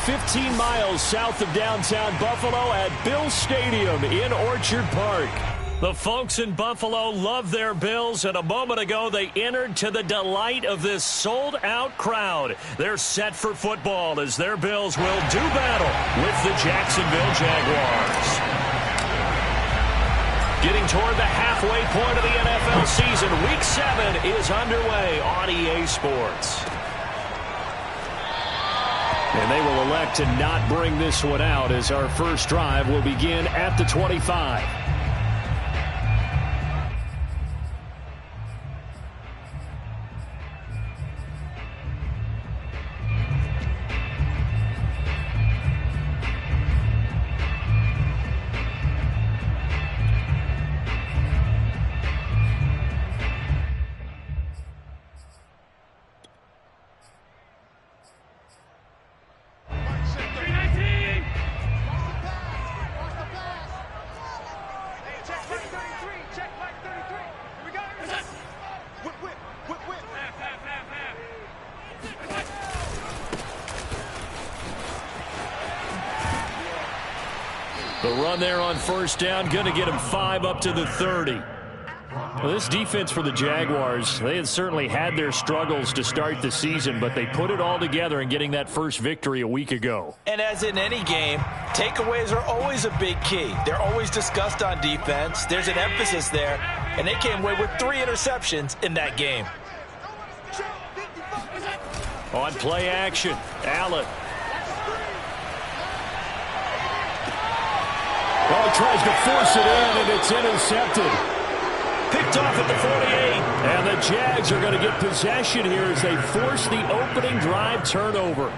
15 miles south of downtown Buffalo at Bills Stadium in Orchard Park. The folks in Buffalo love their Bills, and a moment ago they entered to the delight of this sold-out crowd. They're set for football as their Bills will do battle with the Jacksonville Jaguars. Getting toward the halfway point of the NFL season, Week 7 is underway on EA Sports. And they will elect to not bring this one out as our first drive will begin at the 25. The run there on first down, going to get him 5 up to the 30. Well, this defense for the Jaguars, they had certainly had their struggles to start the season, but they put it all together in getting that first victory a week ago. And as in any game, takeaways are always a big key. They're always discussed on defense. There's an emphasis there, and they came away with 3 interceptions in that game. On play action, Allen. Well, he tries to force it in, and it's intercepted. Picked off at the 48. And the Jags are going to get possession here as they force the opening drive turnover.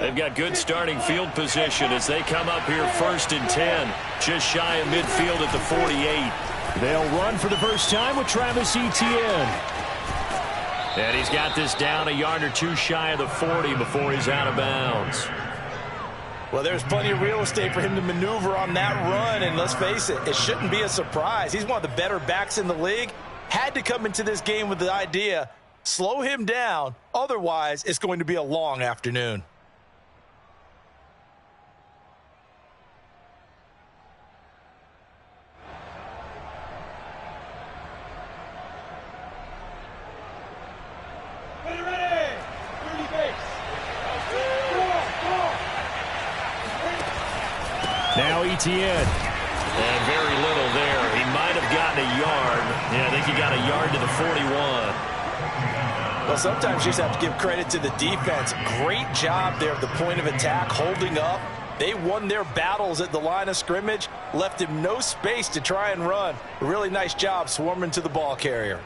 They've got good starting field position as they come up here 1st and 10. Just shy of midfield at the 48. They'll run for the first time with Travis Etienne. And he's got this down a yard or 2 shy of the 40 before he's out of bounds. Well, there's plenty of real estate for him to maneuver on that run, and let's face it, it shouldn't be a surprise. He's one of the better backs in the league. Had to come into this game with the idea, slow him down, otherwise it's going to be a long afternoon. Now Etienne. And very little there. He might have gotten a yard. Yeah, I think he got a yard to the 41. Well, sometimes you just have to give credit to the defense. Great job there at the point of attack, holding up. They won their battles at the line of scrimmage, left him no space to try and run. A really nice job swarming to the ball carrier.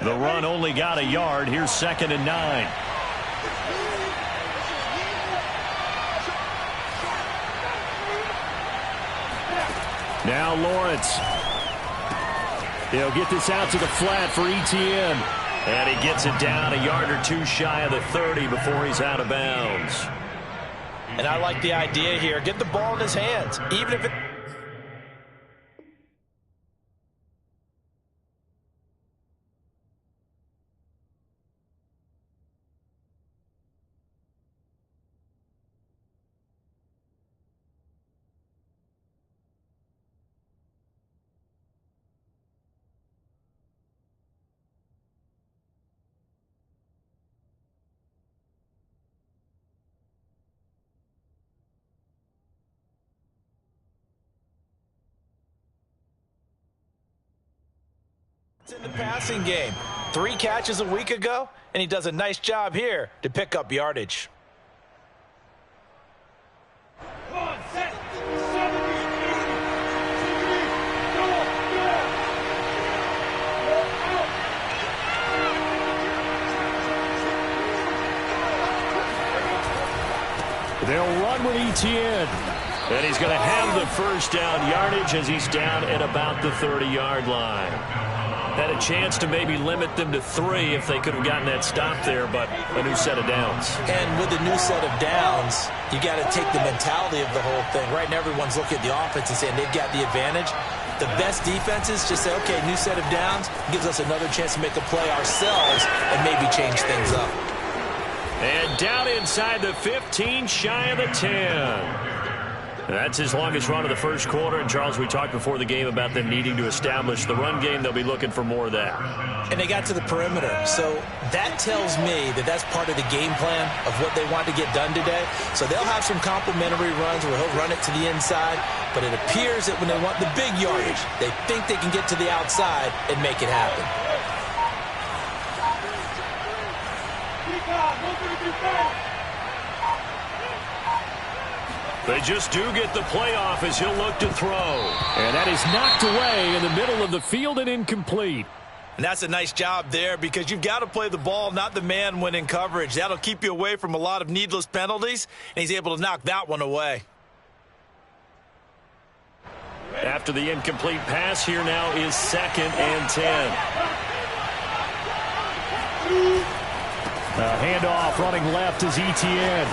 The run only got a yard. Here's 2nd and 9. Now Lawrence. He'll get this out to the flat for Etienne. And he gets it down a yard or 2 shy of the 30 before he's out of bounds. And I like the idea here. Get the ball in his hands, even if it... in the passing game. 3 catches a week ago, and he does a nice job here to pick up yardage. They'll run with Etienne. And he's going to have the first down yardage as he's down at about the 30-yard line. Had a chance to maybe limit them to 3 if they could have gotten that stop there, but a new set of downs. And with a new set of downs, you got to take the mentality of the whole thing. Right now, everyone's looking at the offense and saying they've got the advantage. The best defenses just say, okay, new set of downs, gives us another chance to make a play ourselves and maybe change things up. And down inside the 15, shy of the 10. That's his longest run of the first quarter. And, Charles, we talked before the game about them needing to establish the run game. They'll be looking for more of that. And they got to the perimeter. So that tells me that that's part of the game plan of what they want to get done today. So they'll have some complimentary runs where he'll run it to the inside. But it appears that when they want the big yardage, they think they can get to the outside and make it happen. They just do get the playoff as he'll look to throw. And that is knocked away in the middle of the field and incomplete. And that's a nice job there because you've got to play the ball, not the man when in coverage. That'll keep you away from a lot of needless penalties, and he's able to knock that one away. After the incomplete pass, here now is 2nd and 10. Handoff running left is Etienne.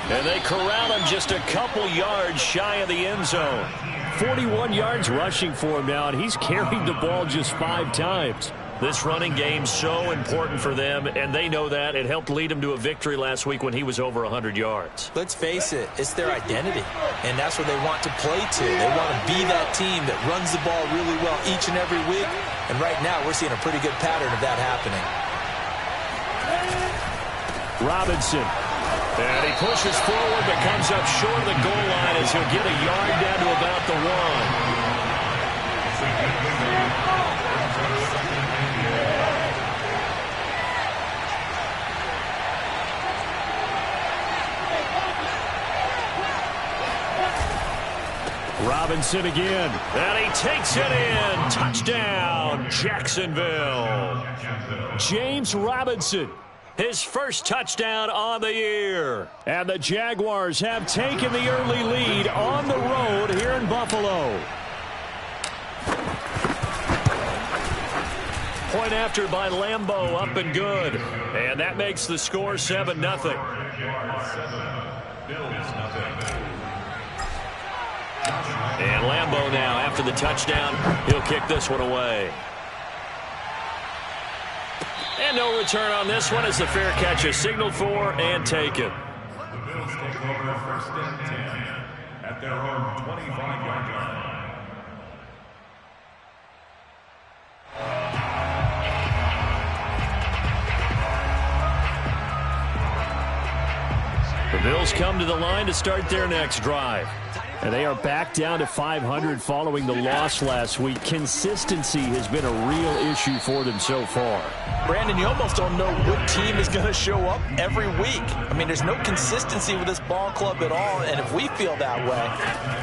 And they corral him just a couple yards shy of the end zone. 41 yards rushing for him now, and he's carried the ball just 5 times. This running game so important for them, and they know that. It helped lead them to a victory last week when he was over 100 yards. Let's face it, it's their identity, and that's what they want to play to. They want to be that team that runs the ball really well each and every week, and right now we're seeing a pretty good pattern of that happening. Robinson. And he pushes forward but comes up short of the goal line as he'll get a yard down to about the 1. Robinson again. And he takes it in. Touchdown, Jacksonville. James Robinson. His first touchdown on the year. And the Jaguars have taken the early lead on the road here in Buffalo. Point after by Lambeau, up and good. And that makes the score 7-0. And Lambeau now, after the touchdown, he'll kick this one away. And no return on this one as the fair catch is signaled for and taken. The Bills take over 1st and 10 at their own 25-yard line. The Bills come to the line to start their next drive. And they are back down to 500 following the loss last week. Consistency has been a real issue for them so far. Brandon, you almost don't know what team is going to show up every week. I mean, there's no consistency with this ball club at all, and if we feel that way,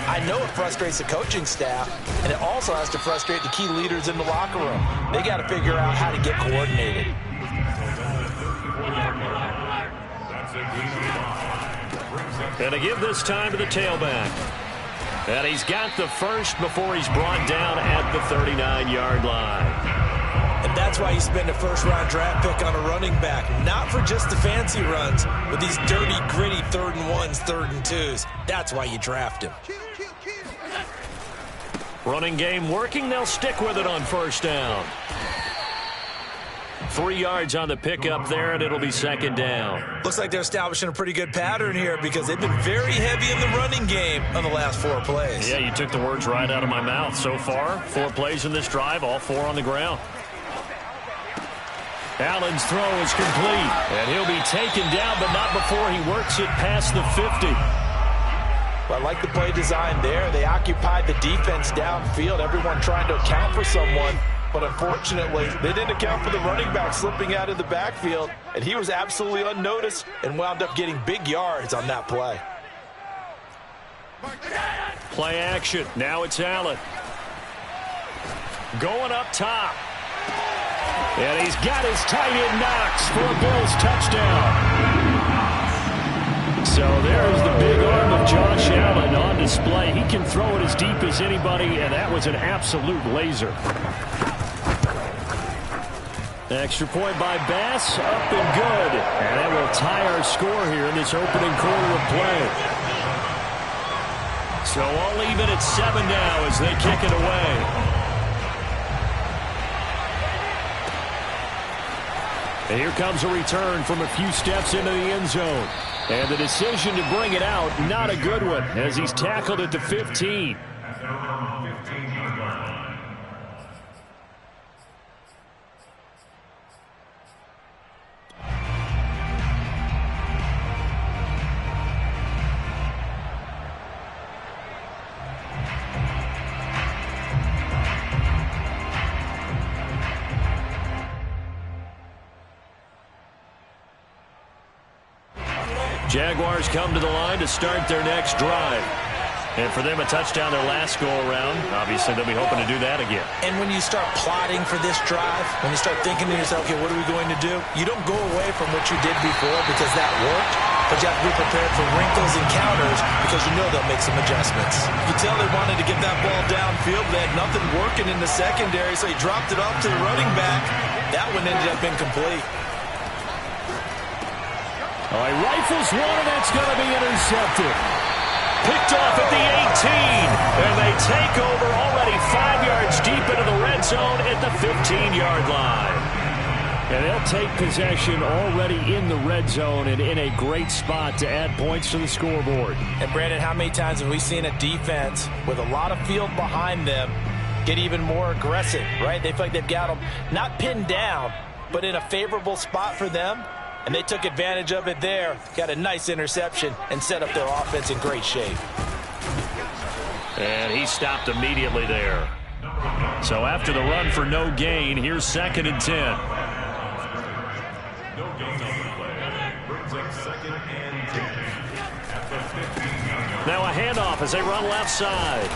I know it frustrates the coaching staff, and it also has to frustrate the key leaders in the locker room. They got to figure out how to get coordinated. And to give this time to the tailback. And he's got the first before he's brought down at the 39-yard line. And that's why you spend a first-round draft pick on a running back. Not for just the fancy runs, but these dirty, gritty 3rd and 1s, 3rd and 2s. That's why you draft him. Running game working. They'll stick with it on 1st down. 3 yards on the pickup there, and it'll be 2nd down. Looks like they're establishing a pretty good pattern here because they've been very heavy in the running game on the last 4 plays. Yeah, you took the words right out of my mouth. So far, 4 plays in this drive, all 4 on the ground. Allen's throw is complete, and he'll be taken down, but not before he works it past the 50. Well, I like the play design there. They occupied the defense downfield, everyone trying to account for someone. But unfortunately, they didn't account for the running back slipping out of the backfield, and he was absolutely unnoticed and wound up getting big yards on that play. Play action. Now it's Allen. Going up top. And he's got his tight end Knox for a Bills touchdown. So there's the big arm of Josh Allen on display. He can throw it as deep as anybody, and that was an absolute laser. Extra point by Bass, up and good. And that will tie our score here in this opening quarter of play. So all even at 7 now as they kick it away. And here comes a return from a few steps into the end zone. And the decision to bring it out, not a good one, as he's tackled at the 15. Jaguars come to the line to start their next drive. And for them, a touchdown their last go-around. Obviously, they'll be hoping to do that again. And when you start plotting for this drive, when you start thinking to yourself, okay, what are we going to do? You don't go away from what you did before because that worked, but you have to be prepared for wrinkles and counters because you know they'll make some adjustments. You can tell they wanted to get that ball downfield. They had nothing working in the secondary, so he dropped it off to the running back. That one ended up incomplete. All right, rifles one, and that's going to be intercepted. Picked off at the 18, and they take over already 5 yards deep into the red zone at the 15-yard line. And they'll take possession already in the red zone and in a great spot to add points to the scoreboard. And, Brandon, how many times have we seen a defense with a lot of field behind them get even more aggressive, right? They feel like they've got them not pinned down, but in a favorable spot for them. And they took advantage of it there, got a nice interception, and set up their offense in great shape. And he stopped immediately there. So after the run for no gain, here's 2nd and 10. No gain on the play. Brings up 2nd and 10 at the 15. Now a handoff as they run left side.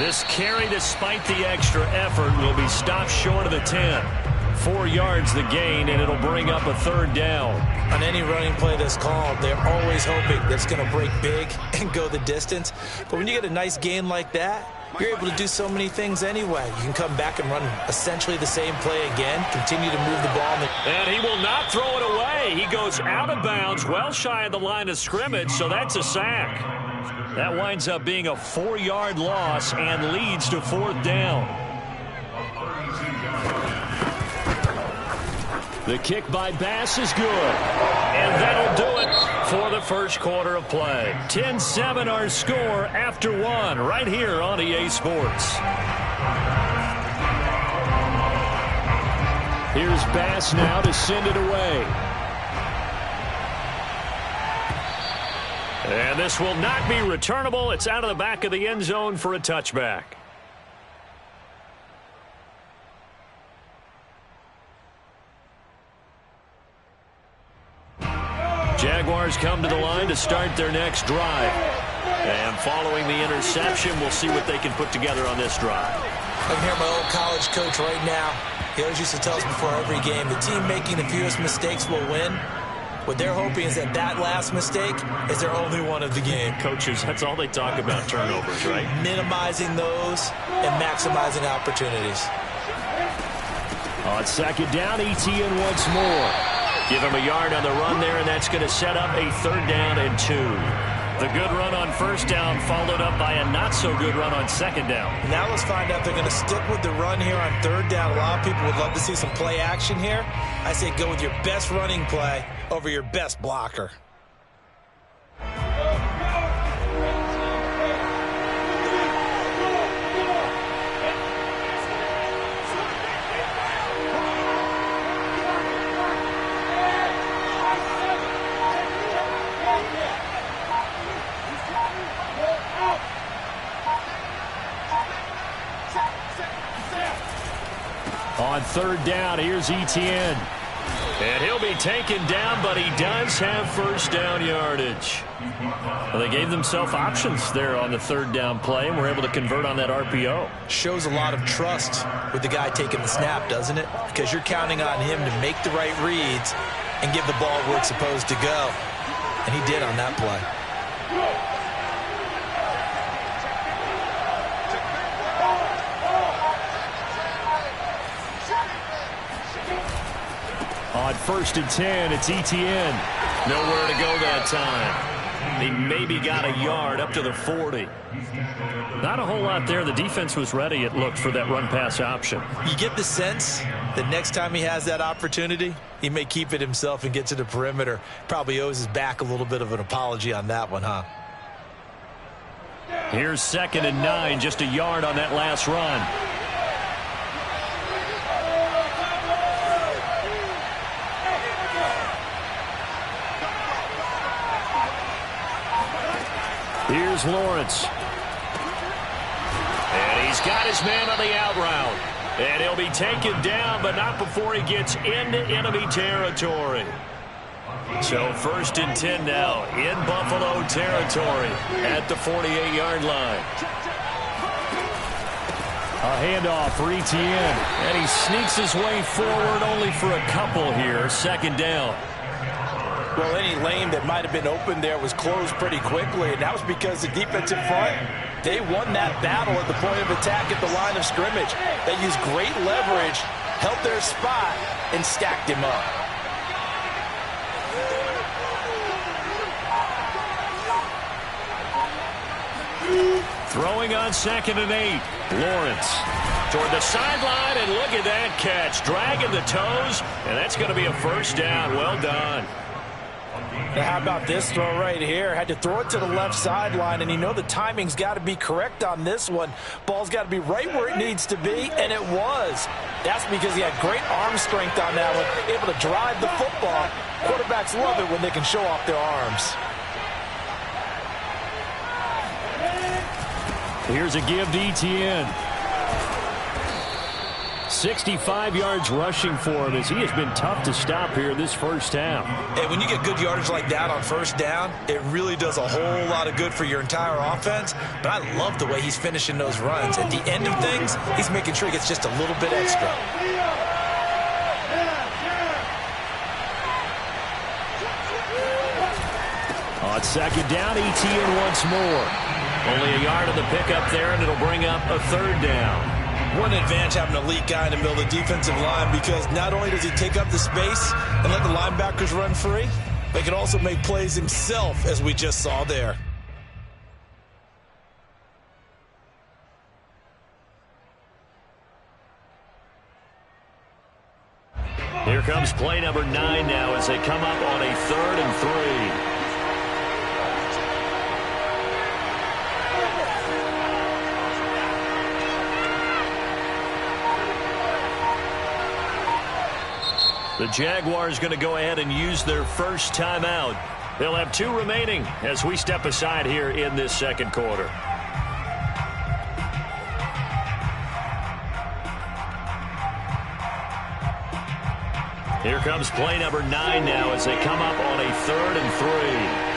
This carry, despite the extra effort, will be stopped short of the 10. 4 yards the gain, and it'll bring up a 3rd down. On any running play that's called, they're always hoping that it's going to break big and go the distance. But when you get a nice gain like that, you're able to do so many things anyway. You can come back and run essentially the same play again, continue to move the ball. And he will not throw it away. He goes out of bounds, well shy of the line of scrimmage, so that's a sack. That winds up being a 4-yard loss and leads to 4th down. The kick by Bass is good. And that'll do it for the first quarter of play. 10-7 our score after 1 right here on EA Sports. Here's Bass now to send it away. And this will not be returnable. It's out of the back of the end zone for a touchback. Jaguars come to the line to start their next drive. And following the interception, we'll see what they can put together on this drive. I can hear my old college coach right now. He always used to tell us before every game, the team making the fewest mistakes will win. What they're hoping is that that last mistake is their only one of the game. Coaches, that's all they talk about, turnovers, right? Minimizing those and maximizing opportunities. On 2nd down, ETN once more. Give him a yard on the run there, and that's going to set up a 3rd down and 2. The good run on 1st down followed up by a not-so-good run on 2nd down. Now let's find out if they're going to stick with the run here on 3rd down. A lot of people would love to see some play action here. I say go with your best running play over your best blocker. On 3rd down, here's ETN. And he'll be taken down, but he does have 1st down yardage. Well, they gave themselves options there on the 3rd down play, and were able to convert on that RPO. Shows a lot of trust with the guy taking the snap, doesn't it? Because you're counting on him to make the right reads and give the ball where it's supposed to go. And he did on that play. on 1st and 10. It's Etienne. Nowhere to go that time. He maybe got a yard up to the 40. Not a whole lot there. The defense was ready, it looked, for that run-pass option. You get the sense that next time he has that opportunity, he may keep it himself and get to the perimeter. Probably owes his back a little bit of an apology on that one, huh? Here's 2nd and 9, just a yard on that last run. Here's Lawrence. And he's got his man on the out route. And he'll be taken down, but not before he gets into enemy territory. So 1st and 10 now in Buffalo territory at the 48-yard line. A handoff for Etienne. And he sneaks his way forward only for a couple here. 2nd down. Well, any lane that might have been open there was closed pretty quickly, and that was because the defensive front, they won that battle at the point of attack at the line of scrimmage. They used great leverage, held their spot, and stacked him up. Throwing on 2nd and 8. Lawrence toward the sideline, and look at that catch. Dragging the toes, and that's going to be a 1st down. Well done. Now, how about this throw right here? Had to throw it to the left sideline, and you know the timing's got to be correct on this one. Ball's got to be right where it needs to be, and it was. That's because he had great arm strength on that one, able to drive the football. Quarterbacks love it when they can show off their arms. Here's a give to Etienne. 65 yards rushing for him as he has been tough to stop here in this 1st half. And when you get good yardage like that on 1st down, it really does a whole lot of good for your entire offense. But I love the way he's finishing those runs. At the end of things, he's making sure he gets just a little bit extra. On 2nd down, Etienne once more. Only a yard of the pickup there, and it'll bring up a 3rd down. What an advantage having a elite guy in the middle of the defensive line, because not only does he take up the space and let the linebackers run free, but he can also make plays himself, as we just saw there. Here comes play number 9 now as they come up on a 3rd and 3. The Jaguars going to go ahead and use their 1st timeout. They'll have 2 remaining as we step aside here in this 2nd quarter. Here comes play number 9 now as they come up on a 3rd and 3.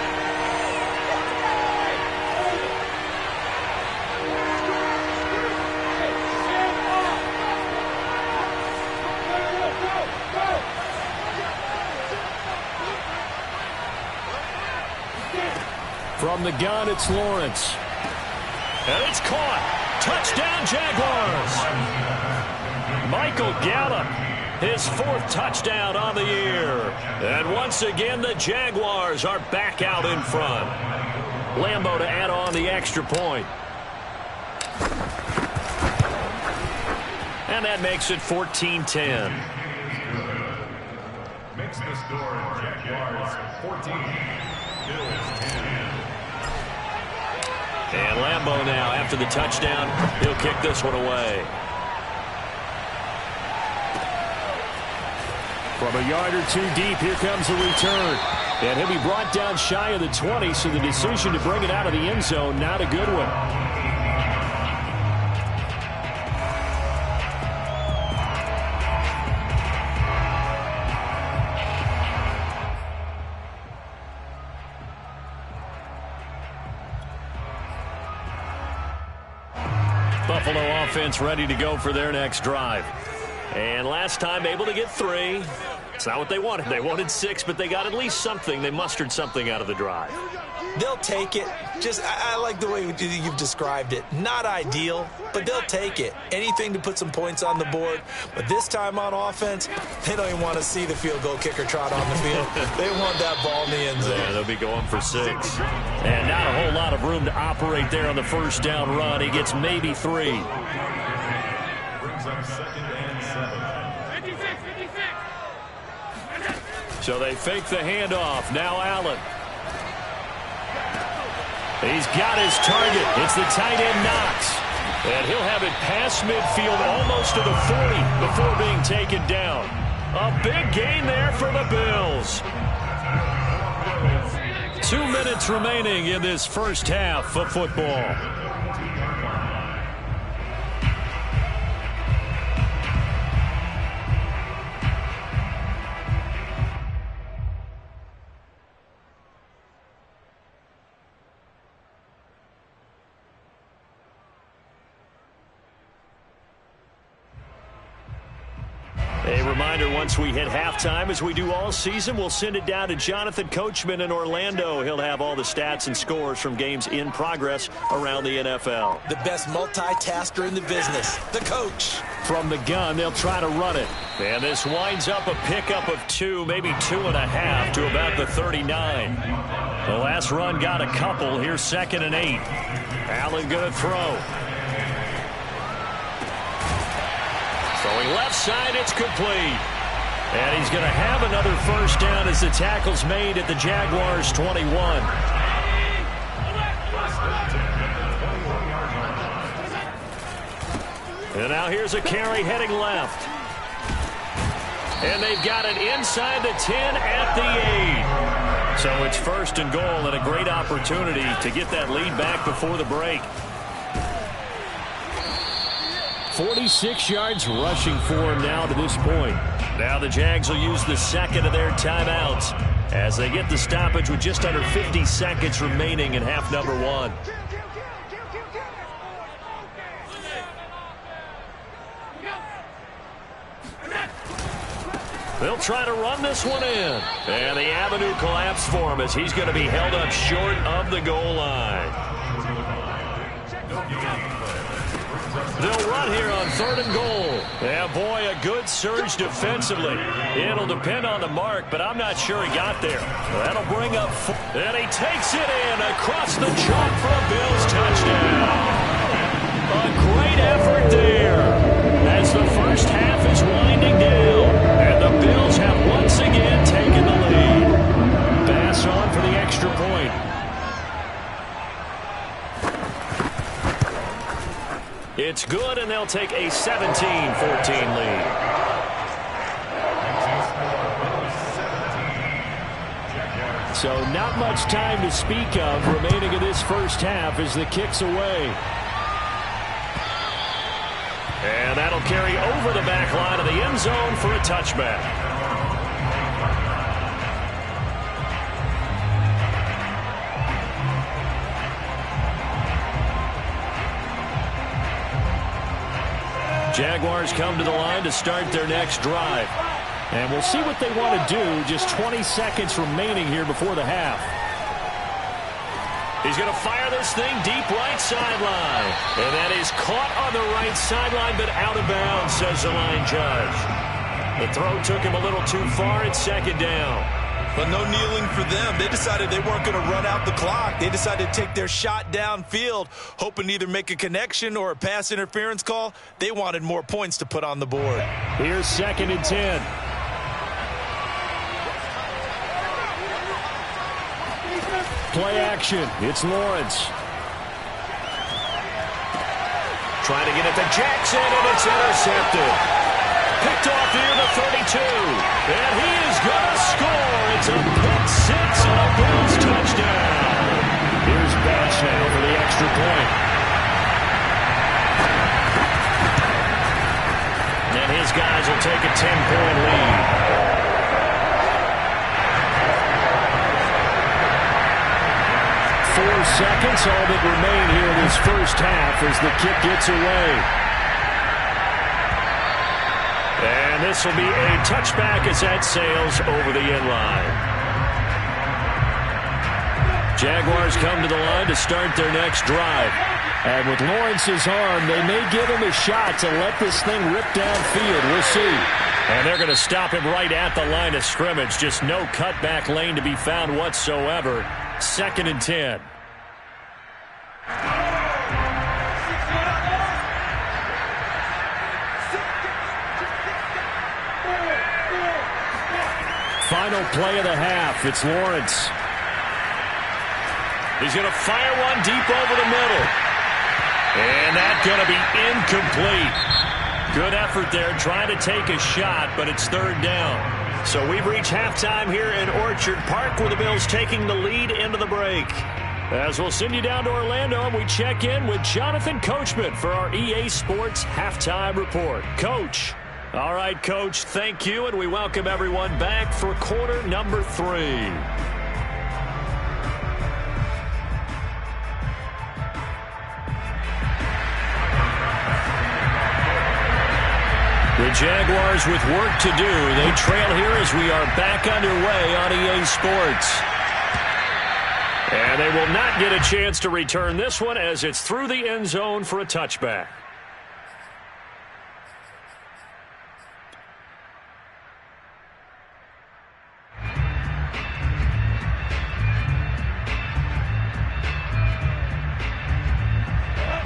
From the gun, it's Lawrence. And it's caught. Touchdown, Jaguars. Michael Gallup, his 4th touchdown on the year. And once again, the Jaguars are back out in front. Lambeau to add on the extra point. And that makes it 14-10. Makes the score Jaguars 14, Bills 10. And Lambeau now, after the touchdown, he'll kick this one away. From a yard or 2 deep, here comes the return. And he'll be brought down shy of the 20, so the decision to bring it out of the end zone, not a good one. Buffalo offense ready to go for their next drive. And last time able to get 3. That's not what they wanted. They wanted 6, but they got at least something. They mustered something out of the drive. They'll take it. I like the way you've described it. Not ideal, but they'll take it. Anything to put some points on the board. But this time on offense, they don't even want to see the field goal kicker trot on the field. They want that ball in the end zone. Yeah, they'll be going for 6. And not a whole lot of room to operate there on the first down run. He gets maybe 3. Brings up 2nd and 7. So they fake the handoff. Now Allen. He's got his target. It's the tight end Knox. And he'll have it past midfield almost to the 40 before being taken down. A big gain there for the Bills. 2 minutes remaining in this first half of football. A reminder, once we hit halftime, as we do all season, we'll send it down to Jonathan Coachman in Orlando. He'll have all the stats and scores from games in progress around the NFL. The best multitasker in the business, the coach. From the gun, they'll try to run it. And this winds up a pickup of 2, maybe 2.5 to about the 39. The last run got a couple. Here's 2nd and 8. Allen going to throw. Throwing left side, it's complete. And he's going to have another first down as the tackle's made at the Jaguars' 21. And now here's a carry heading left. And they've got it inside the 10 at the 8. So it's 1st and goal and a great opportunity to get that lead back before the break. 46 yards rushing for him now to this point. Now the Jags will use the 2nd of their timeouts as they get the stoppage with just under 50 seconds remaining in half number 1. They'll try to run this one in. And the avenue collapsed for him as he's going to be held up short of the goal line. They'll run here on 3rd and goal. Yeah, boy, a good surge defensively. It'll depend on the mark, but I'm not sure he got there. That'll bring up 4. And he takes it in across the chalk for a Bills touchdown. A great effort there as the first half is winding down. And the Bills have once again taken the lead. Pass on for the extra point. It's good, and they'll take a 17-14 lead. So not much time to speak of remaining in this first half as the kick's away. And that'll carry over the back line of the end zone for a touchback. Jaguars come to the line to start their next drive. And we'll see what they want to do. Just 20 seconds remaining here before the half. He's going to fire this thing deep right sideline. And that is caught on the right sideline, but out of bounds, says the line judge. The throw took him a little too far. It's 2nd down. But no kneeling for them. They decided they weren't going to run out the clock. They decided to take their shot downfield, hoping to either make a connection or a pass interference call. They wanted more points to put on the board. Here's 2nd and 10. Play action. It's Lawrence. Trying to get it to Jackson, and it's intercepted. Picked off near the 32. And he is going to score. It's a pick 6 and a Bills touchdown. Here's Bash now for the extra point. And his guys will take a 10-point lead. Four seconds all that remain here in this first half as the kick gets away. And this will be a touchback as that sails over the end line. Jaguars come to the line to start their next drive. And with Lawrence's arm, they may give him a shot to let this thing rip downfield. We'll see. And they're going to stop him right at the line of scrimmage. Just no cutback lane to be found whatsoever. 2nd and 10. Final play of the half. It's Lawrence. He's going to fire one deep over the middle. And that's going to be incomplete. Good effort there trying to take a shot, but it's 3rd down. So we've reached halftime here in Orchard Park with the Bills taking the lead into the break. As we'll send you down to Orlando, and we check in with Jonathan Coachman for our EA Sports Halftime Report. Coach. All right, Coach, thank you, and we welcome everyone back for quarter number 3. The Jaguars with work to do. They trail here as we are back underway on EA Sports. And they will not get a chance to return this one as it's through the end zone for a touchback.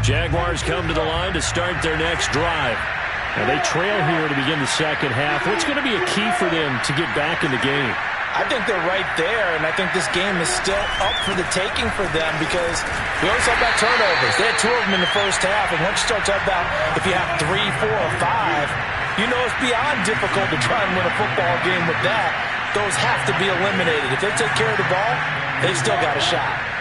Jaguars come to the line to start their next drive. And they trail here to begin the second half. What's going to be a key for them to get back in the game? I think they're right there, and I think this game is still up for the taking for them because we always talk about turnovers. They had 2 of them in the first half, and once you start talking about if you have 3, 4, or 5, you know it's beyond difficult to try and win a football game with that. Those have to be eliminated. If they take care of the ball, they've still got a shot.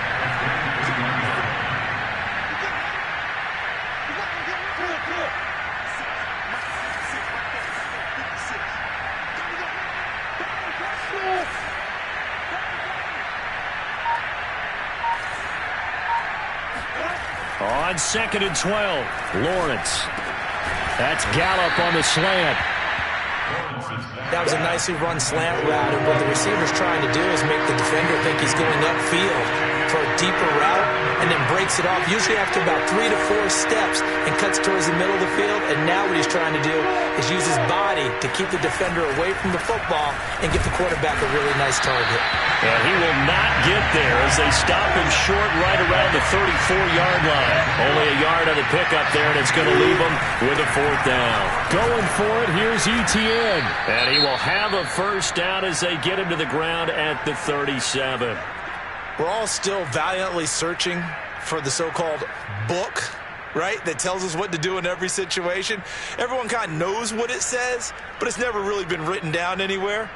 On 2nd and 12, Lawrence. That's Gallup on the slant. That was a nicely run slant route, and what the receiver's trying to do is make the defender think he's going upfield for a deeper route and then breaks it off, usually after about 3 to 4 steps, and cuts towards the middle of the field. And now what he's trying to do is use his body to keep the defender away from the football and get the quarterback a really nice target. And he will not get there as they stop him short right around the 34-yard line. Only a yard on the pickup there, and it's going to leave him with a 4th down. Going for it, here's ETN. And he will have a 1st down as they get him to the ground at the 37. We're all still valiantly searching for the so-called book, right, that tells us what to do in every situation. Everyone kind of knows what it says, but it's never really been written down anywhere.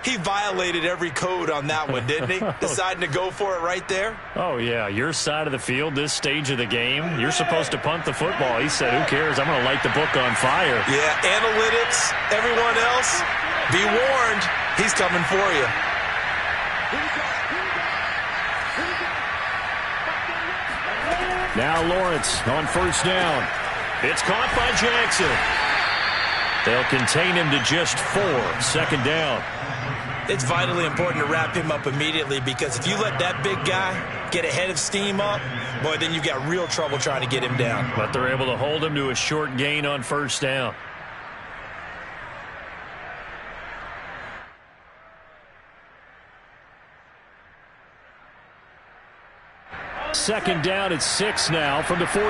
He violated every code on that one, didn't he? Deciding to go for it right there. Oh, yeah, your side of the field, this stage of the game, you're supposed to punt the football. He said, who cares? I'm going to light the book on fire. Yeah, analytics, everyone else, be warned, he's coming for you. Now Lawrence on 1st down. It's caught by Jackson. They'll contain him to just 4, 2nd down. It's vitally important to wrap him up immediately because if you let that big guy get a head of steam up, boy, then you've got real trouble trying to get him down. But they're able to hold him to a short gain on 1st down. Second down at 6 now from the 42.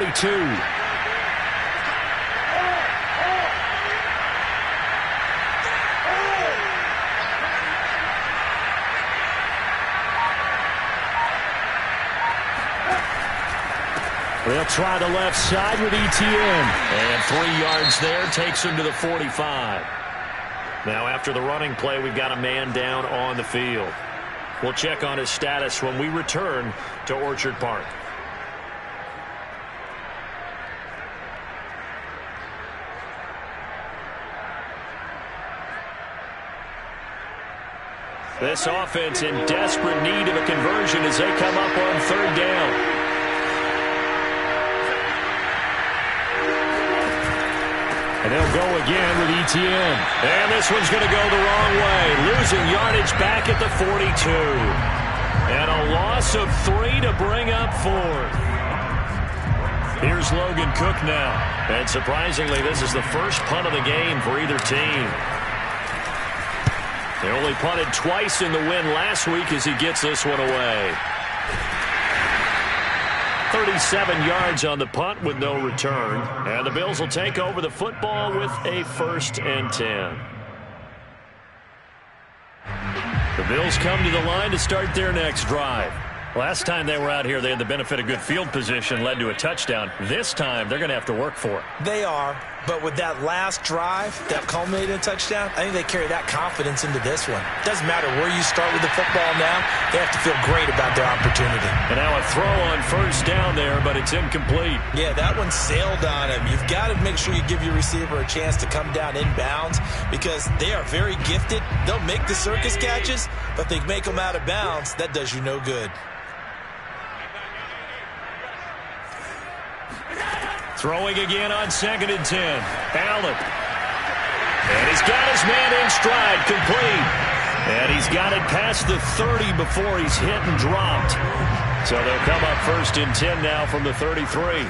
They'll try the left side with ETN. And 3 yards there takes him to the 45. Now after the running play, we've got a man down on the field. We'll check on his status when we return to Orchard Park. This offense in desperate need of a conversion as they come up on 3rd down. And they'll go again with Etienne. And this one's going to go the wrong way. Losing yardage back at the 42. And a loss of 3 to bring up 4th. Here's Logan Cook now. And surprisingly, this is the first punt of the game for either team. They only punted twice in the win last week as he gets this one away. 37 yards on the punt with no return. And the Bills will take over the football with a 1st and 10. The Bills come to the line to start their next drive. Last time they were out here, they had the benefit of good field position, led to a touchdown. This time, they're going to have to work for it. They are, but with that last drive that culminated in a touchdown, I think they carry that confidence into this one. Doesn't matter where you start with the football now, they have to feel great about their opportunity. And now a throw on 1st down there, but it's incomplete. Yeah, that one sailed on him. You've got to make sure you give your receiver a chance to come down inbounds because they are very gifted. They'll make the circus catches, but if they make them out of bounds, that does you no good. Throwing again on 2nd and 10. Allen. And he's got his man in stride, complete. And he's got it past the 30 before he's hit and dropped. So they'll come up 1st and 10 now from the 33.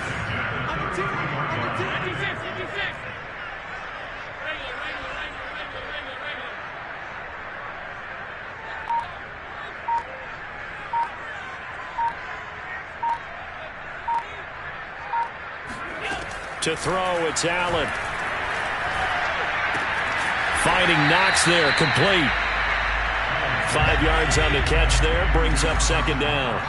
To throw, it's Allen. Finding Knox there, complete. 5 yards on the catch there, brings up 2nd down.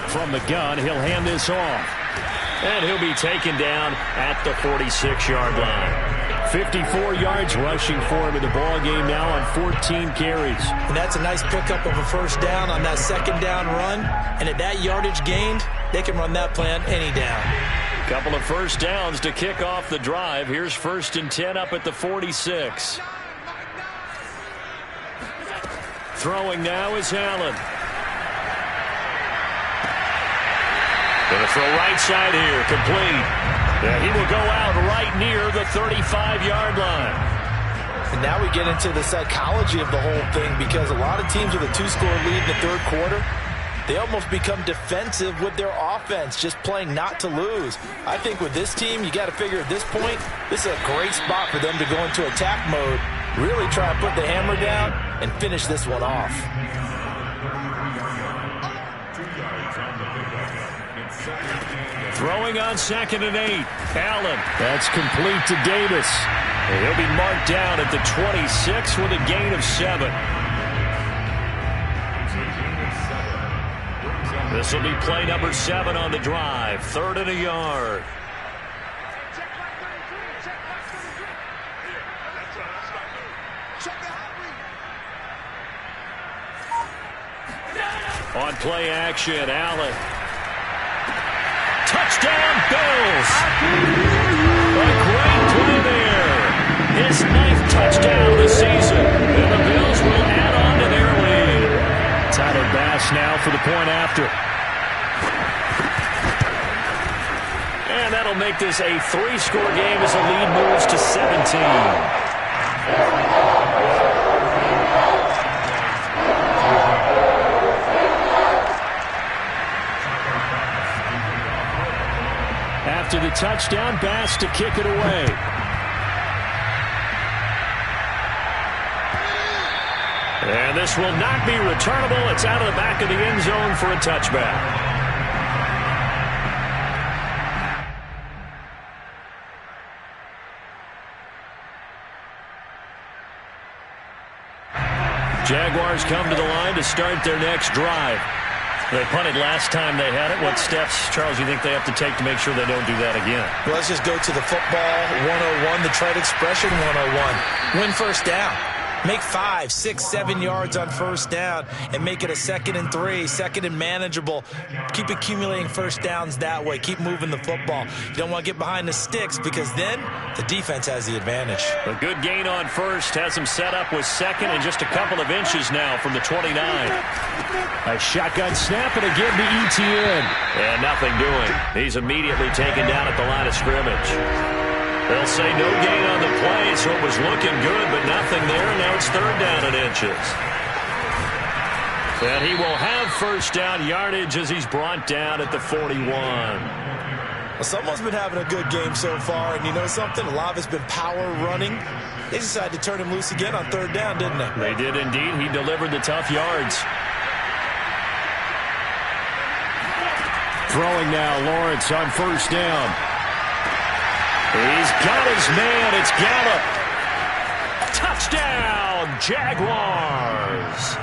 From the gun, he'll hand this off. And he'll be taken down at the 46-yard line. 54 yards rushing for him in the ball game now on 14 carries. And that's a nice pickup of a 1st down on that 2nd down run. And at that yardage gained, they can run that play on any down. Couple of 1st downs to kick off the drive. Here's 1st and 10 up at the 46. Throwing now is Allen. Going to throw right side here, complete. Yeah, he will go out right near the 35-yard line. And now we get into the psychology of the whole thing because a lot of teams with a 2-score lead in the 3rd quarter, they almost become defensive with their offense, just playing not to lose. I think with this team, you got to figure at this point, this is a great spot for them to go into attack mode, really try and put the hammer down and finish this one off. Throwing on 2nd and 8. Allen. That's complete to Davis. And he'll be marked down at the 26 with a gain of 7. This will be play number 7 on the drive. 3rd and a yard. On play action, Allen. Touchdown, Bills! A great play there. His 9th touchdown of the season. And the Bills will add on to their lead. Tyler Bass now for the point after. And that'll make this a 3-score game as the lead moves to 17. After the touchdown, Bass to kick it away. And this will not be returnable. It's out of the back of the end zone for a touchback. Jaguars come to the line to start their next drive. They punted last time they had it. What steps, Charles, you think they have to take to make sure they don't do that again? Well, let's just go to the football 101, the trade expression 101. Win 1st down. Make 5, 6, 7 yards on first down and make it a 2nd and 3, 2nd and manageable. Keep accumulating first downs that way. Keep moving the football. You don't want to get behind the sticks because then the defense has the advantage. A good gain on first has him set up with 2nd and just a couple of inches now from the 29. A shotgun snap and again to Etienne. And nothing doing. He's immediately taken down at the line of scrimmage. They'll say no gain on the play, so it was looking good, but nothing there, and now it's 3rd down and inches. And he will have first down yardage as he's brought down at the 41. Well, someone's been having a good game so far, and you know something? A lot of it's been power running. They decided to turn him loose again on 3rd down, didn't they? They did indeed. He delivered the tough yards. Throwing now, Lawrence on first down. He's got his man. It's Gallup. Touchdown, Jaguars.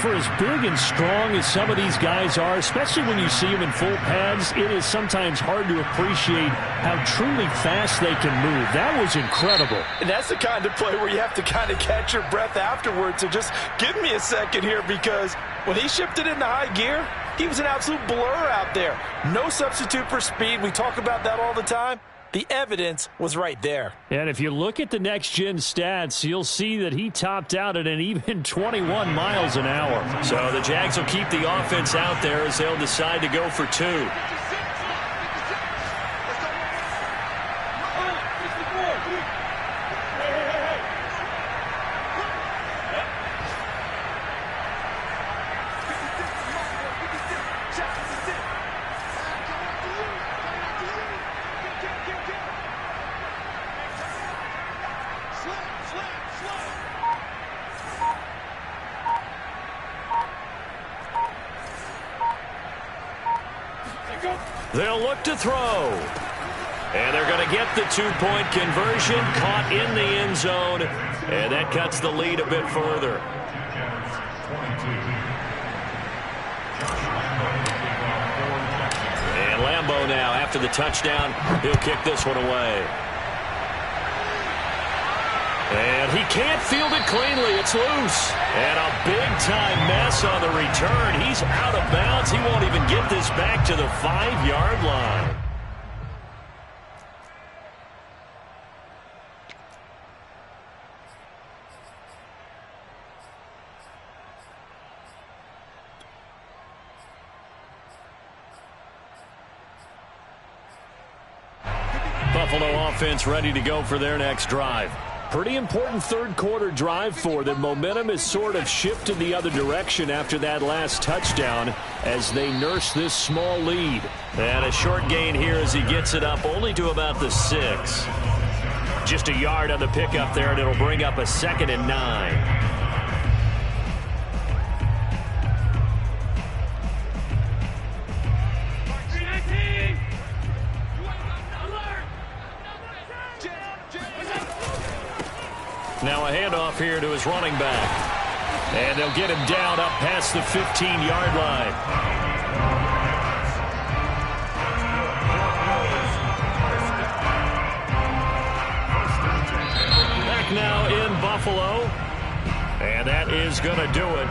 For as big and strong as some of these guys are, especially when you see them in full pads, it is sometimes hard to appreciate how truly fast they can move. That was incredible. And that's the kind of play where you have to kind of catch your breath afterwards. So just give me a second here, because when he shifted into high gear, he was an absolute blur out there. No substitute for speed. We talk about that all the time. The evidence was right there. And if you look at the next-gen stats, you'll see that he topped out at an even 21 miles an hour. So the Jags will keep the offense out there as they'll decide to go for 2. They'll look to throw. And they're going to get the 2-point conversion, caught in the end zone, and that cuts the lead a bit further. And Lambeau now, after the touchdown, he'll kick this one away. And he can't field it cleanly. It's loose. And a big-time mess on the return. He's out of bounds. He won't even get this back to the 5-yard line. Buffalo offense ready to go for their next drive. Pretty important third-quarter drive for them. Momentum has sort of shifted the other direction after that last touchdown as they nurse this small lead. And a short gain here as he gets it up only to about the 6. Just a yard on the pickup there, and it'll bring up a 2nd and 9. Now a handoff here to his running back. And they'll get him down up past the 15-yard line. Back now in Buffalo. And that is going to do it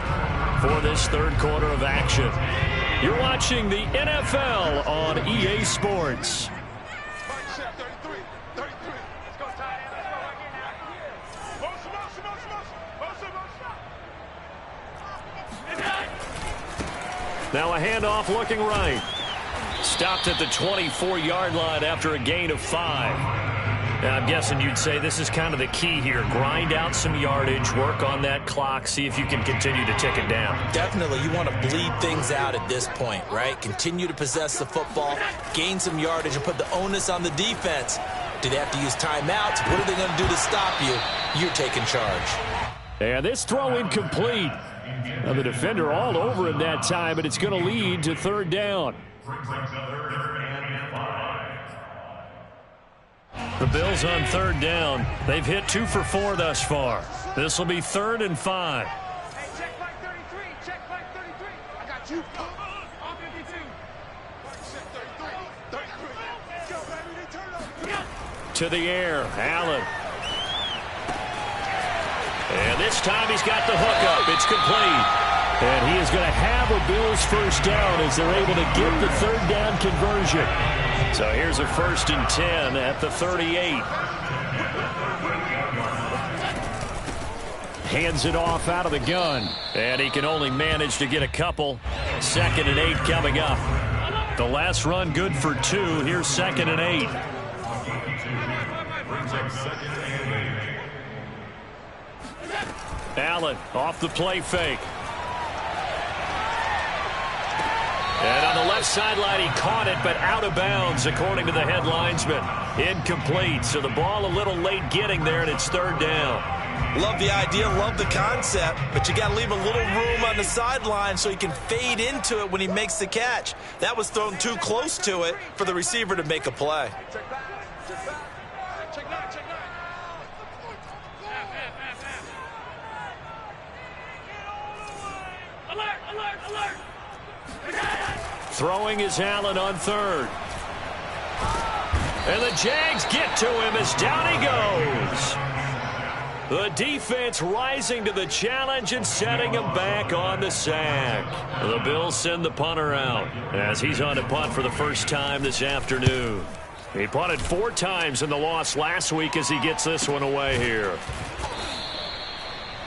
for this third quarter of action. You're watching the NFL on EA Sports. Now a handoff looking right. Stopped at the 24-yard line after a gain of 5. Now I'm guessing you'd say this is kind of the key here. Grind out some yardage, work on that clock, see if you can continue to tick it down. Definitely. You want to bleed things out at this point, right? Continue to possess the football, gain some yardage, and put the onus on the defense. Do they have to use timeouts? What are they going to do to stop you? You're taking charge. And this throw incomplete. Now the defender all over him that time, and it's going to lead to 3rd down. The Bills on 3rd down. They've hit 2 for 4 thus far. This will be 3rd and 5. Hey, check flag 33. Check flag 33. I got you. All 52. To the air, Allen. And this time he's got the hookup. It's complete. And he is going to have a Bills first down as they're able to get the third down conversion. So here's a 1st and 10 at the 38. Hands it off out of the gun. And he can only manage to get a couple. 2nd and 8 coming up. The last run good for 2. Here's 2nd and 8. Allen off the play fake. And on the left sideline, he caught it, but out of bounds, according to the head linesman. Incomplete, so the ball a little late getting there, and it's 3rd down. Love the idea, love the concept, but you got to leave a little room on the sideline so he can fade into it when he makes the catch. That was thrown too close to it for the receiver to make a play. Check back. Check back. Check nine. Check nine. Alert! Alert! Alert! Throwing is Allen on 3rd. And the Jags get to him as down he goes. The defense rising to the challenge and setting him back on the sack. The Bills send the punter out as he's on to punt for the first time this afternoon. He punted 4 times in the loss last week as he gets this one away here.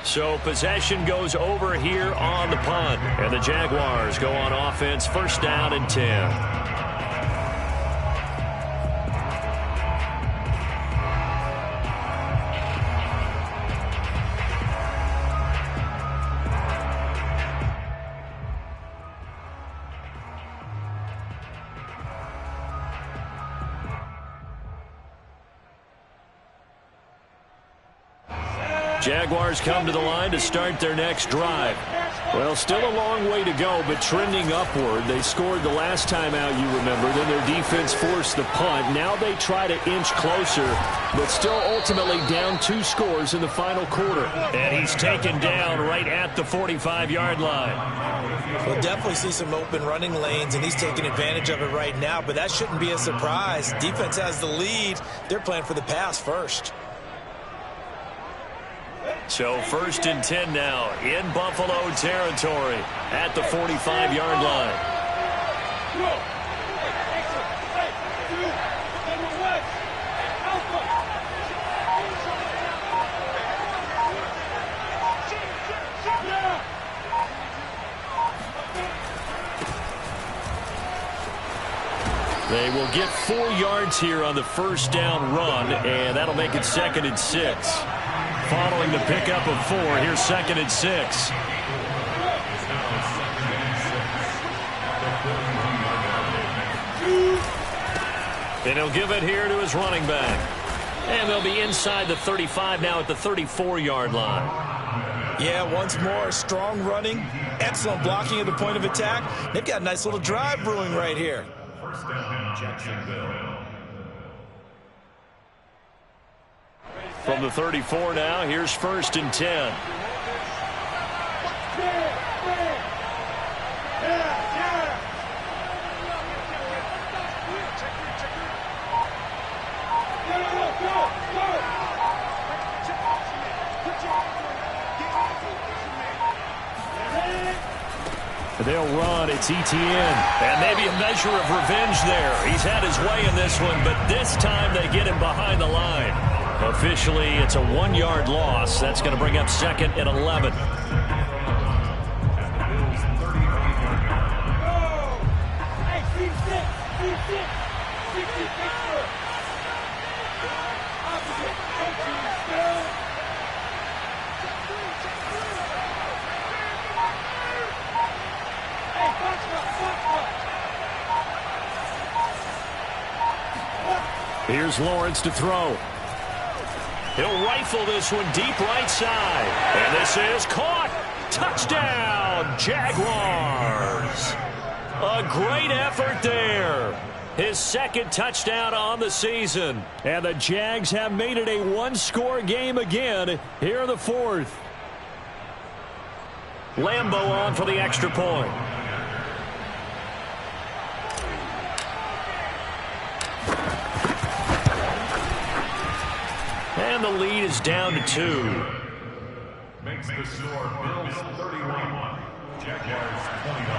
So possession goes over here on the punt. And the Jaguars go on offense, 1st down and 10. Jaguars come to the line to start their next drive. Well, still a long way to go, but trending upward. They scored the last time out, you remember. Then their defense forced the punt. Now they try to inch closer, but still ultimately down 2 scores in the final quarter. And he's taken down right at the 45-yard line. We'll definitely see some open running lanes, and he's taking advantage of it right now, but that shouldn't be a surprise. Defense has the lead. They're playing for the pass first. So 1st and 10 now in Buffalo territory at the 45-yard line. They will get 4 yards here on the first down run, and that'll make it 2nd and 6. Following the pickup of 4, here's 2nd and 6. And he'll give it here to his running back. And they'll be inside the 35 now at the 34-yard line. Yeah, once more, strong running, excellent blocking at the point of attack. They've got a nice little drive brewing right here. 1st down, Jacksonville. From the 34 now, here's 1st and 10. They'll run. It's Etienne. And maybe a measure of revenge there. He's had his way in this one, but this time they get him behind the line. Officially, it's a 1-yard loss. That's going to bring up 2nd and 11. Here's Lawrence to throw. He'll rifle this one deep right side. And this is caught. Touchdown, Jaguars. A great effort there. His 2nd touchdown on the season. And the Jags have made it a 1-score game again here in the 4th. Lambeau on for the extra point. And the lead is down to 2. makes the score Bills 31, Jaguars 29.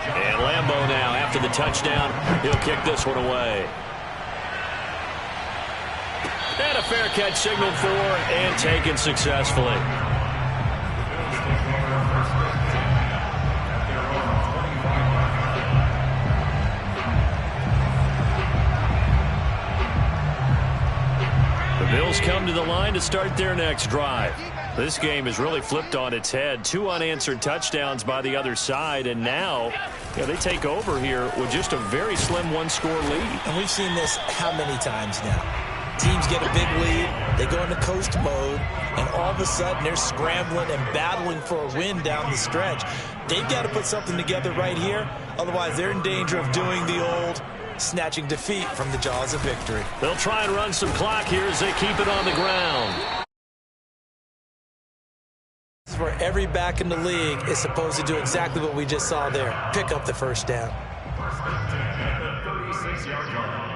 And Lambeau now, after the touchdown, he'll kick this one away. And a fair catch signaled for and taken successfully. The Bills come to the line to start their next drive. This game is really flipped on its head. 2 unanswered touchdowns by the other side, and now they take over here with just a very slim one-score lead. And we've seen this how many times now? Teams get a big lead, they go into coast mode, and all of a sudden they're scrambling and battling for a win down the stretch. They've got to put something together right here, otherwise they're in danger of doing the old snatching defeat from the jaws of victory. They'll try and run some clock here as they keep it on the ground. This is where every back in the league is supposed to do exactly what we just saw there, pick up the first down. First and 10 at the 36-yard line.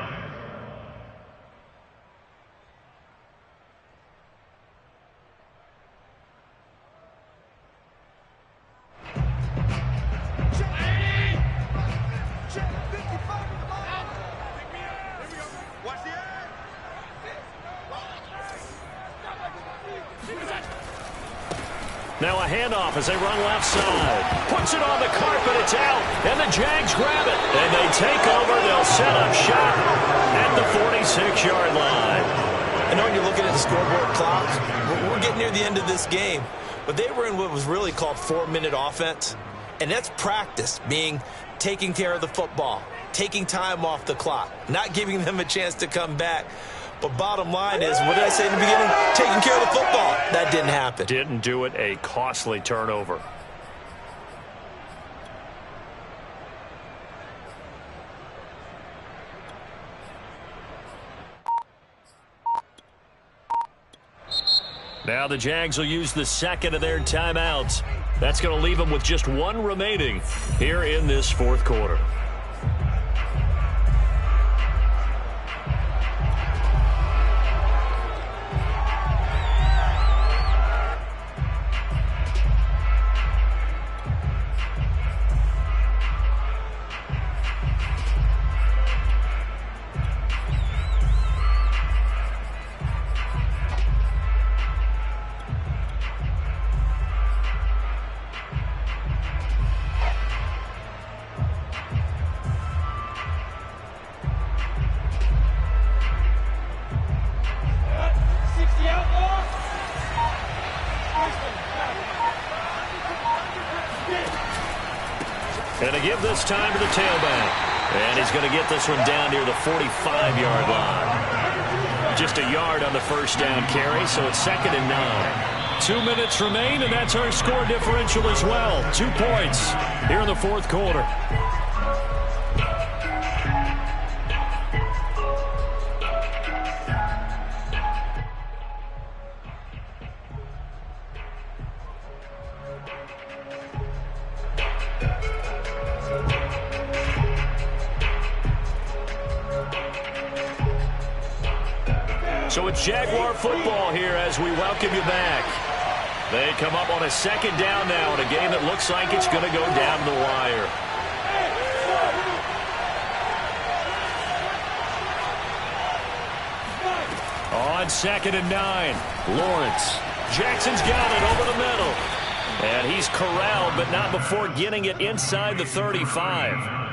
Now a handoff as they run left side. Puts it on the carpet. It's out. And the Jags grab it. And they take over. They'll set up shop at the 46-yard line. I know when you're looking at the scoreboard clock, we're getting near the end of this game. But they were in what was really called 4-minute offense. And that's practice, meaning taking care of the football, taking time off the clock, not giving them a chance to come back. But bottom line is, what did I say in the beginning? Taking care of the football. That didn't happen. Didn't do it. A costly turnover. Now the Jags will use the second of their timeouts. That's going to leave them with just one remaining here in this fourth quarter. And to give this time to the tailback. And he's going to get this one down near the 45-yard line. Just a yard on the first down carry, so it's 2nd and 9. 2 minutes remain, and that's our score differential as well. 2 points here in the fourth quarter. So it's Jaguar football here as we welcome you back. They come up on a 2nd down now in a game that looks like it's going to go down the wire. On 2nd and 9, Lawrence. Jackson's got it over the middle. And he's corralled, but not before getting it inside the 35.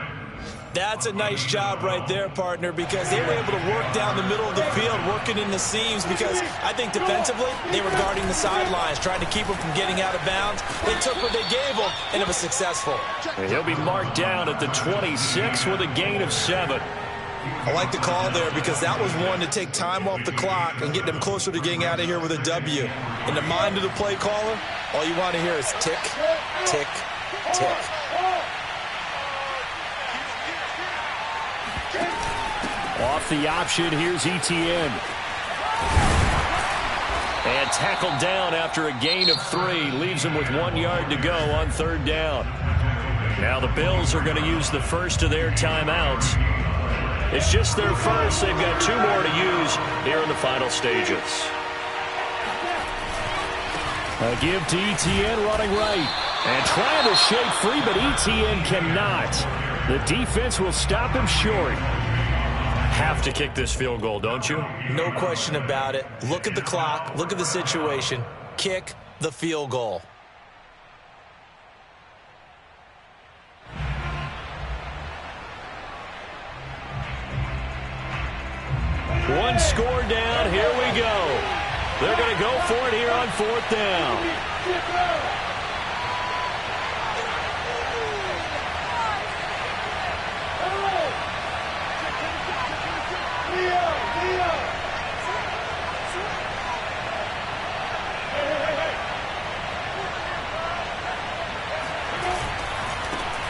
That's a nice job right there, partner, because they were able to work down the middle of the field, working in the seams, because I think defensively they were guarding the sidelines, trying to keep them from getting out of bounds. They took what they gave them, and it was successful. And he'll be marked down at the 26 with a gain of 7. I like the call there because that was one to take time off the clock and get them closer to getting out of here with a W. In the mind of the play caller, all you want to hear is tick, tick, tick. Off the option, here's Etienne. And tackled down after a gain of 3. Leaves him with 1 yard to go on 3rd down. Now the Bills are going to use the first of their timeouts. It's just their first. They've got 2 more to use here in the final stages. A give to Etienne running right. And trying to shake free, but Etienne cannot. The defense will stop him short. Have to kick this field goal, don't you? No question about it. Look at the clock. Look at the situation. Kick the field goal. One score down. Here we go. They're going to go for it here on 4th down.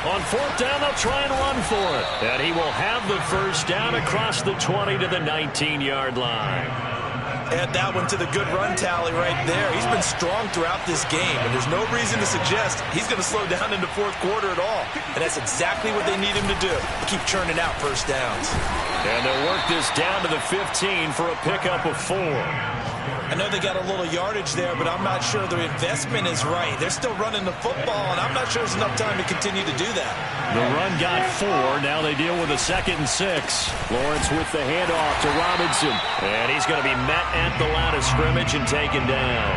On 4th down, they'll try and run for it. And he will have the first down across the 20 to the 19-yard line. Add that one to the good run tally right there. He's been strong throughout this game, and there's no reason to suggest he's going to slow down in the 4th quarter at all. And that's exactly what they need him to do, to keep churning out first downs. And they'll work this down to the 15 for a pickup of 4. I know they got a little yardage there, but I'm not sure the investment is right. They're still running the football, and I'm not sure there's enough time to continue to do that. The run got 4. Now they deal with a 2nd and 6. Lawrence with the handoff to Robinson. And he's going to be met at the line of scrimmage and taken down.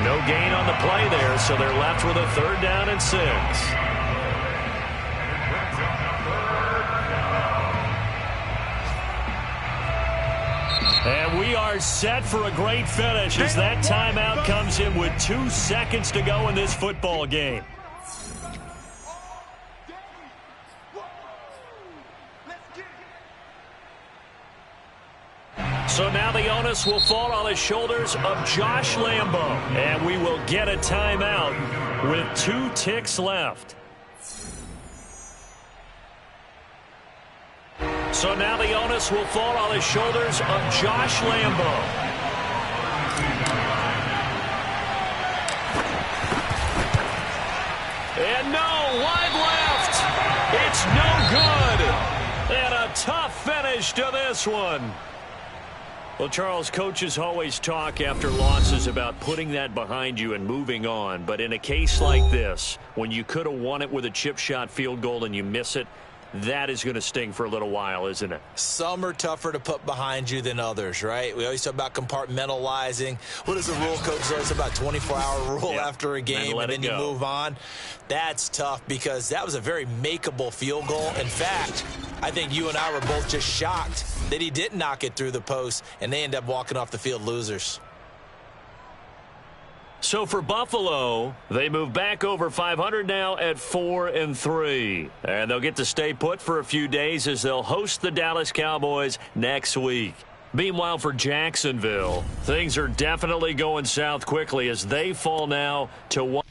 No gain on the play there, so they're left with a 3rd down and 6. And we are set for a great finish as that timeout comes in with 2 seconds to go in this football game. So now the onus will fall on the shoulders of Josh Lambo. And we will get a timeout with 2 ticks left. So now the onus will fall on the shoulders of Josh Lambo. And no, wide left. It's no good. And a tough finish to this one. Well, Charles, coaches always talk after losses about putting that behind you and moving on. But in a case like this, when you could have won it with a chip shot field goal and you miss it, that is going to sting for a little while, isn't it? Some are tougher to put behind you than others, right? We always talk about compartmentalizing. What is the rule coach always about? 24-hour rule after a game, and then you move on. That's tough because that was a very makeable field goal. In fact, I think you and I were both just shocked that he didn't knock it through the post, and they end up walking off the field losers. So for Buffalo, they move back over 500 now at 4-3. And they'll get to stay put for a few days as they'll host the Dallas Cowboys next week. Meanwhile, for Jacksonville, things are definitely going south quickly as they fall now to 1.